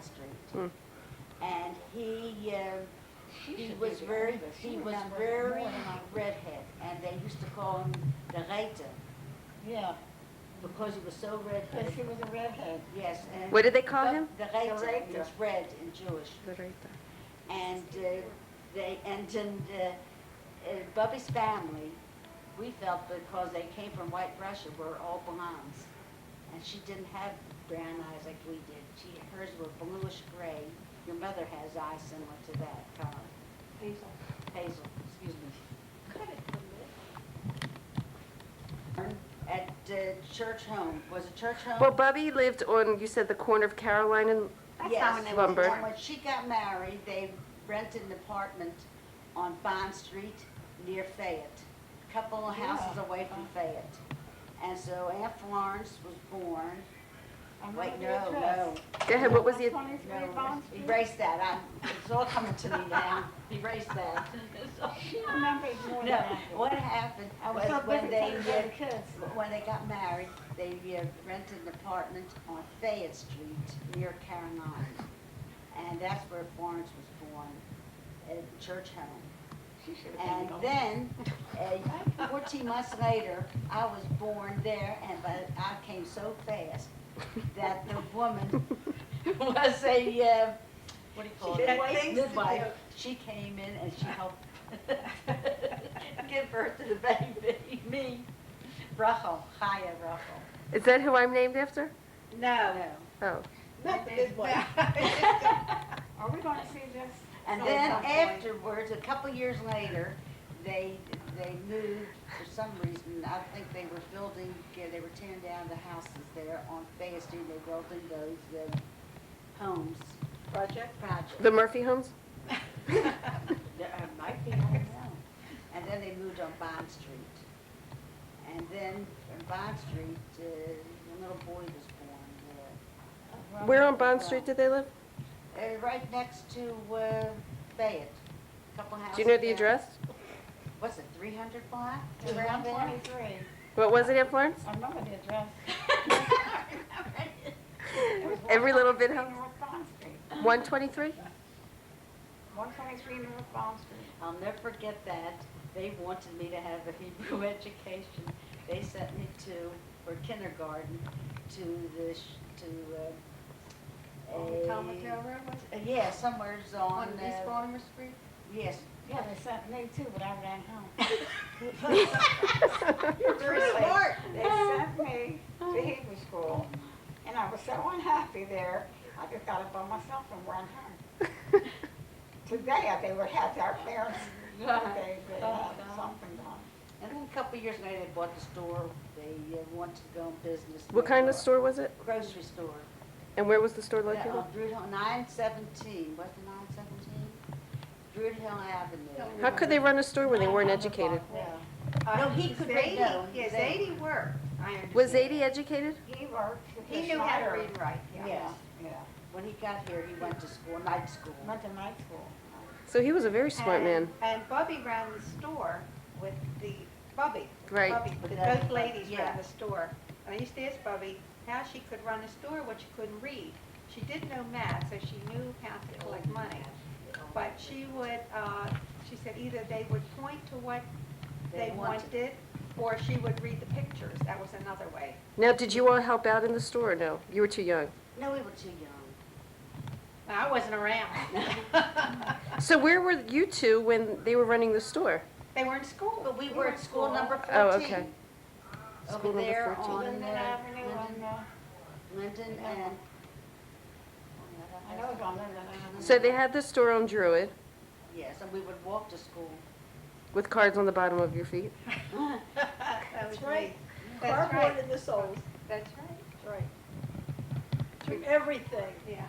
Vine Street. And he was very redhead, and they used to call him the Reta Yeah, because he was so redhead. because she was a redhead. Yes. And What did they call him? The Reta means red in Jewish. And Bubby's family, we felt because they came from White Russia, were all blondes. And she didn't have brown eyes like we did. Hers were bluish gray. Your mother has eyes similar to that color. Hazel, excuse me. At Church Home. Was it Church Home? Well, Bubby lived on, you said, the corner of Caroline and Yes. Lumber. And when she got married, they rented an apartment on Bond Street near Fayette. A couple of houses away from Fayette. And so Aunt Florence was born. Wait, no. Go ahead, what was the... 23 Bond Street? Erase that. It's all coming to me now. Erase that. She remembers more than No, I do. what happened I was was so when busy they taking care of the kids. when they got married, they rented an apartment on Fayette Street near Caroline, and that's where Florence was born, at Church Home. She should have been And then, 14 months later, I was born there, but I came so fast that the woman was a, what do you call it? Midwife. She came in and she helped give birth to the baby, me, Rachel, Chaya Rachel. Is that who I'm named after? No. Oh. Not the midwife. Are we going to see this? And at then some point? afterwards, a couple years later, they moved for some reason. I think they were building, they were tearing down the houses there on Fayette Street. They were building those homes. Project. The Murphy homes? There might be, I don't know. And then they moved on Bond Street. And then on Bond Street, a little boy was born there. Where on Bond Street did they live? Right next to Fayette. Couple houses. Do you know the down. address? What's it, 300 block? It was Around there? 123. What was it, Aunt Florence? I remember the address. It was Every little bit 123 helps. North Bond Street. 123? 123 North Bond Street. I'll never forget that. They wanted me to have a Hebrew education. They sent me for kindergarten to Tom Mateo Road, was it? yeah, somewhere's on East Baltimore Street? yes. Yeah, they sent me too, but I ran home. You're very smart. They sent me to Hebrew school, and I was so unhappy there, I just got up by myself and ran home. Today, they would have our parents, they had something done. And then a couple of years later, they bought the store. They wanted to go in business. What kind of store was it? Grocery store. And where was the store located? On Druid Hill, 917. What's the 917? Druid Hill Avenue. How could they run a store when they weren't educated? Yeah. No, he could Zadie, no, yeah, Zadie worked. I understand. Was Zadie educated? He worked. with He the knew how to Schneider. read and write, yeah. Yes. Yeah, When he got here, he went to school, night school. went to night school. So he was a very smart man. And Bubby ran the store with Bubby. Right. Bubby, With both that- ladies yeah. ran the store. And I used to ask Bubby how she could run a store when she couldn't read. She did know math, so she knew how to collect money. But she would, she said either they would point to what they wanted, or she would read the pictures. That was another way. Now, did you all help out in the store or no? You were too young. No, we were too young. I wasn't around. So where were you two when they were running the store? They were in school. But we were at school number 14. Oh, okay. Over School number there 14. on Linden Avenue, Linden Yeah. and. I know it's on Linden Avenue. So they had the store on Druid Yes, and we would walk to school. with cards on the bottom of your feet. That was right. me. That's Cardboard right. in the soles, That's right. that's right. Through everything. Yeah.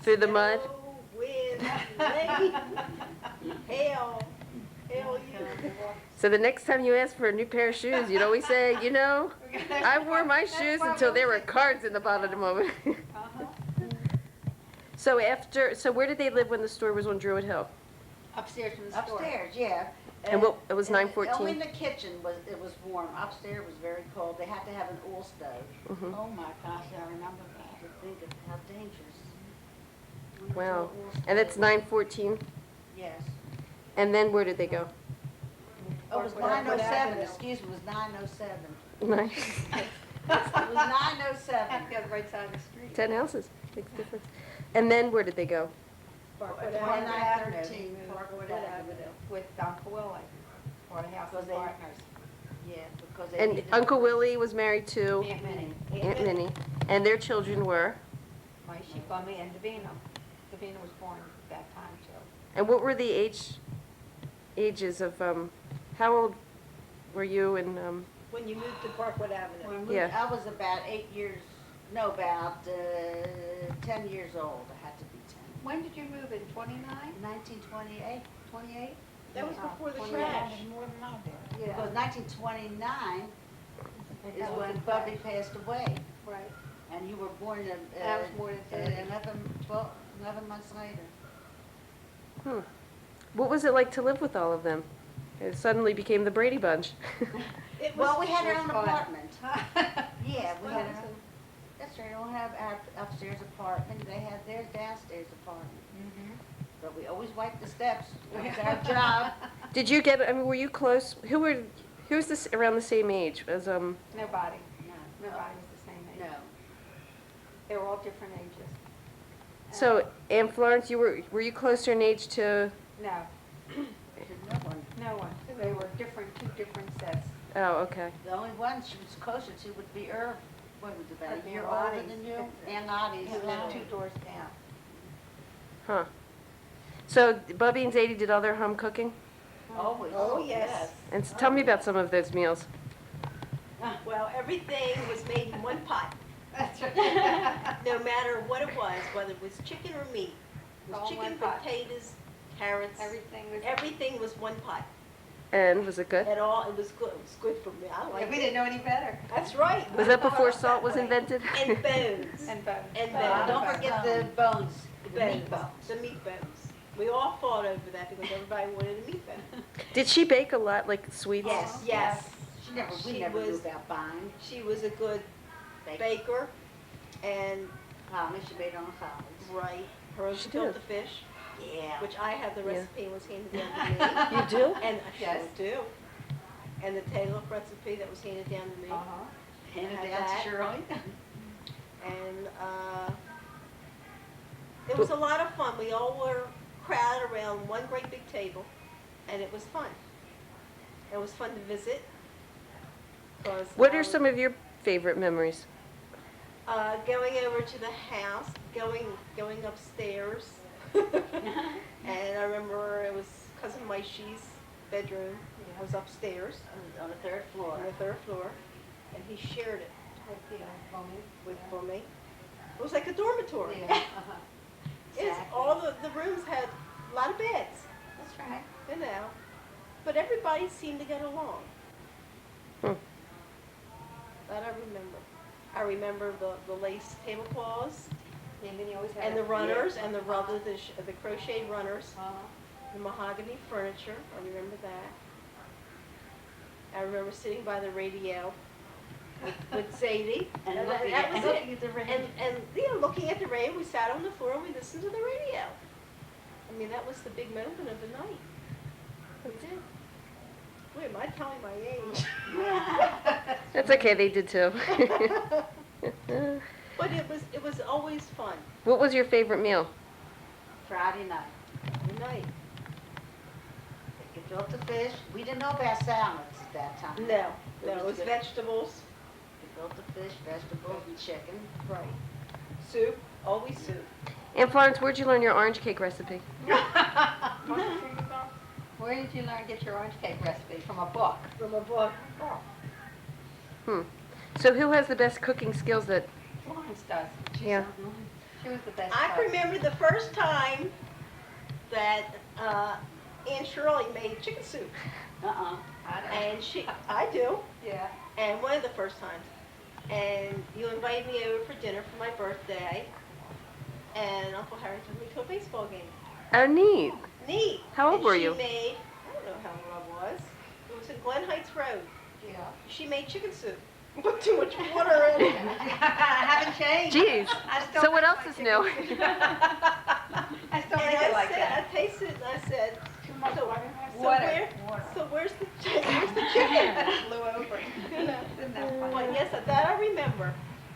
Through the mud. Snow, wind, rain, hail, hail you. So the next time you ask for a new pair of shoes, you'd always say, you know, I wore my shoes until there were cards in the bottom of them. Uh-huh. So where did they live when the store was on Druid Hill? Upstairs from the store. Upstairs, yeah. And what, it was Only 914? in the kitchen it was warm. Upstairs was very cold. They had to have an oil stove. Mhm. Oh my gosh, I remember that. To think of how dangerous. Wow. And that's 914? Yes. And then where did they go? Oh, it was Parkwood 907, Avenue. excuse me, it was 907. Nice. It was 907. Have to go to the right side of the street. 10 houses, makes a difference. And then where did they go? Parkwood 2913 Avenue. Parkwood Parkwood Avenue. With Uncle Willie, or the house Because of they- partners. Yeah, because they And needed- Uncle Willie was married to Aunt Minnie. Aunt Minnie, and their children were? My sheep, Bummy, and Davina. Davina was born that time too. And what were the ages of, how old were you and, When you moved to Parkwood Avenue. When we moved, Yeah. I was about 8 years, no, about 10 years old. I had to be 10. When did you move in, 29? 1928, 28? That was before the 28. crash. More than I did. Because 1929 is That was when the Bubby crash. passed away. Right. And you were born in, I was born in 30. 11 months later. what was it like to live with all of them? It suddenly became the Brady Bunch. It was, Well, we had our was own fun. apartment. Yeah, we had our fun. own. That's right, we don't have our upstairs apartment, they had their downstairs apartment. But we always wiped the steps, it was our job. Did you get, I mean, were you close, who was this around the same age as, Nobody. No, Nobody was the same age. no. They were all different ages. so, Aunt Florence, were you closer in age to, No, No one. no one. They were different, two different sets. oh, okay. The only one she was closer to would be Irv, what was it, about a Aunt year Lottie's. older than you? Aunt Lottie's. Who lived 2 doors down. Huh. So, Bubby and Zadie did all their home cooking? Always. Oh, yes. And tell me about some of those meals. Well, everything was made in one pot, That's right. no matter what it was, whether it was chicken or meat. It All was in chicken, one pot. potatoes, carrots, Everything was. one pot. And was it good? At all, it was good. It was good for me. I Yeah, like we it. didn't know any better. That's right. Was that before salt was invented? And bones. And bones. And Don't bones. forget the bones, the meat bones. The meat bones. We all fought over that because everybody wanted a meat bone. Did she bake a lot, like sweets? Yes. Yes. We She never was- knew about buying. She was a good baker and, Homage, she made her own homage. right, her own She gefilte did. fish, Yeah. which I have the Yeah. recipe and was handed down to me. You do? And I Yes. sure do. And the tail recipe that was handed down to me. Uh-huh. Handed Had down that. to Shirley. And it was a lot of fun. We all were crowded around one great big table, and it was fun. It was fun to visit. 'Cause, What are some of your favorite memories? going over to the house, going upstairs, and I remember it was cousin Maishi's bedroom. It was upstairs On the third floor. on the 3rd floor, and he shared it with for me. It was like a dormitory. It's all the rooms had a lot of beds, That's right. you know, but everybody seemed to get along. Hmm. That I remember. I remember the lace tablecloths And then you always had. and the a- runners and the crocheted runners, Uh-huh. the mahogany furniture. I remember that. I remember sitting by the radio with Zadie. And that- looking that at- was and it. looking at the radio. And you know, looking at the radio, we sat on the floor and we listened to the radio. I mean, that was the big moment of the night. We did. Wait, am I telling my age? That's okay, they did too. But it was always fun. What was your favorite meal? Friday night. Every night. Gefilte fish. We didn't know about salads at that time. No, it was good. vegetables. Gefilte fish, vegetables, and chicken. Right. Soup, always soup. Aunt Florence, where'd you learn your orange cake recipe? Where did you learn to get your orange cake recipe? From a book? From a book. So who has the best cooking skills that, Florence does. yeah. She was the best. I cook. remember the first time that Aunt Shirley made chicken soup. Uh-uh. I don't- And I do, Yeah. and one of the first times. And you invited me over for dinner for my birthday, and Uncle Harry took me to a baseball game. Oh, neat. Neat. How old And were she you? made, I don't know how old I was. It was in Glen Heights Road. Yeah. She made chicken soup. Put too much water in it. I haven't changed. Jeez. I still So what make else my is new? chicken soup. Don't And make it like I that. tasted it and I said, Too much So- water. Water. so where's the chicken? Flew over. You know. Isn't that funny? But yes, that I remember,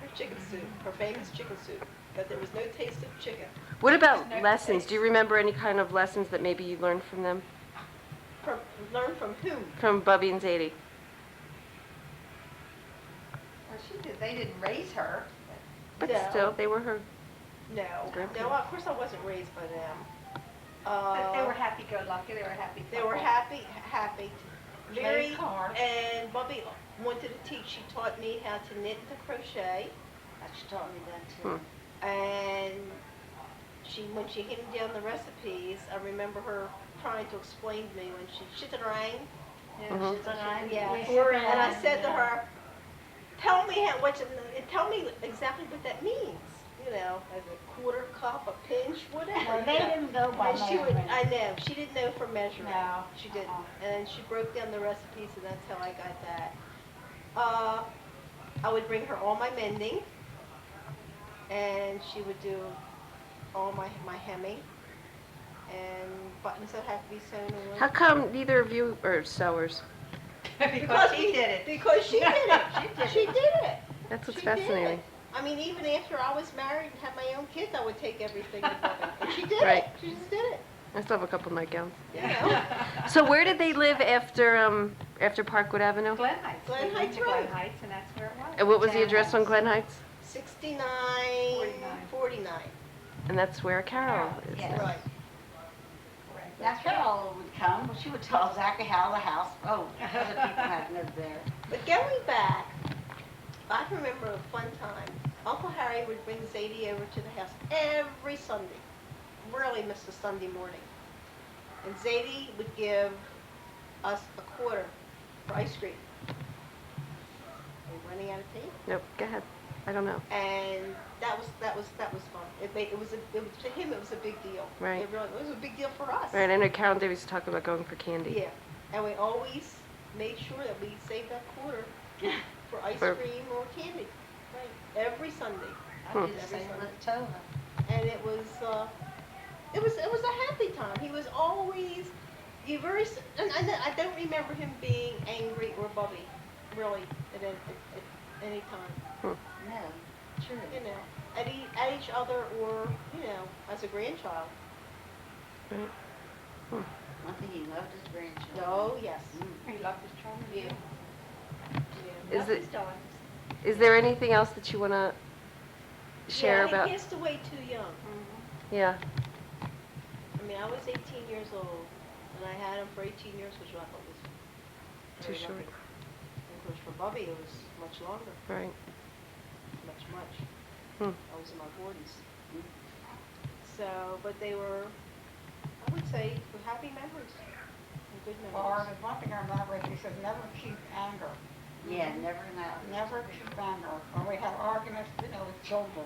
her chicken soup, her famous chicken soup, that there was no taste of chicken. What about No lessons? taste. Do you remember any kind of lessons that maybe you learned from them? Learn from whom? From Bubby and Zadie? Well, they didn't raise her. But No. still, they were her. No, Grandparents. no, of course I wasn't raised by them. But they were happy-go-lucky, they were happy They were couple. happy. Played Very, cards. and Bubby wanted to teach, she taught me how to knit and to crochet. She taught me that too. And when she handed down the recipes, I remember her trying to explain to me when she did rang. Yeah, Mhm. she's alive. Yeah, Yeah. and I said to her, tell me tell me exactly what that means. You know, as a quarter cup, a pinch, whatever. Well, they didn't go by And she would, measurement. I know, she didn't know for measuring. No. She didn't. Uh-uh. And she broke down the recipes and that's how I got that. I would bring her all my mending and she would do all my hemming and buttons that have to be sewn on. How come neither of you are sewers? Because she did it. Because she did it. She did it. That's what's She did fascinating. it. I mean, even after I was married and had my own kids, I would take everything to Bubby. And she did Right. it. She just did it. I still have a couple nightgowns. You know. So where did they live after Parkwood Avenue? Glen Heights. Glen We went Heights to Glen Road. Heights, and that's where it was. And what was the address on Townhouse. Glen Heights? 49. And that's where Carol is. Yes. Right. Now Carol would come, she would tell exactly how the house, other people had lived there. But going back, I remember a fun time. Uncle Harry would bring Zadie over to the house every Sunday. Really missed a Sunday morning. And Zadie would give us a quarter for ice cream. We're running out of tea. Nope, go ahead. I don't know. And that was fun. To him it was a big deal. Right. It was a big deal for us. Right, I know Carol and Davies talking about going for candy. Yeah, and we always made sure that we saved that quarter for ice For- cream or candy. Right. Every Sunday. I did the same with Tova. And it was a happy time. He was always and I don't remember him being angry or Bubby, really, at any time. No, true. You know, at each other or, you know, as a grandchild. Right. One thing he loved his grandchildren. Oh, yes. He loved his children. Yeah. Is Loved it- his daughters. Is there anything else that you want to share Yeah, about? he passed away too young. Yeah. I mean, I was 18 years old, and I had him for 18 years, which I thought was Too very short. lucky. Of course, for Bubby, it was much longer, Right. much. Hmm. I was in my 40s. So, but they were, I would say, happy memories, and good Well, memories. there's one thing I remember, he says, never keep anger. Yeah, never know. Never keep anger. When we have arguments, you know, with children.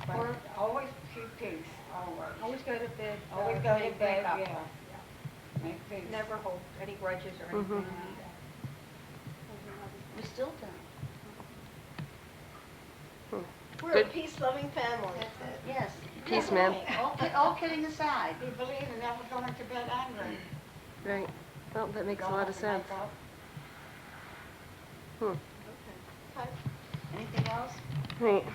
But always keep peace, always. Always go to bed. Always go to make bed, up. yeah. Make peace. Never hold any grudges or Mhm. anything like that. We still don't. We're a Good. peace-loving family. Yes. Peace, Yeah, man. right. All kidding aside. We believe in never going to bed angry. Right. Well, that makes a Don't lot have of to make sense. up. Hmm. Okay. Anything else? Right.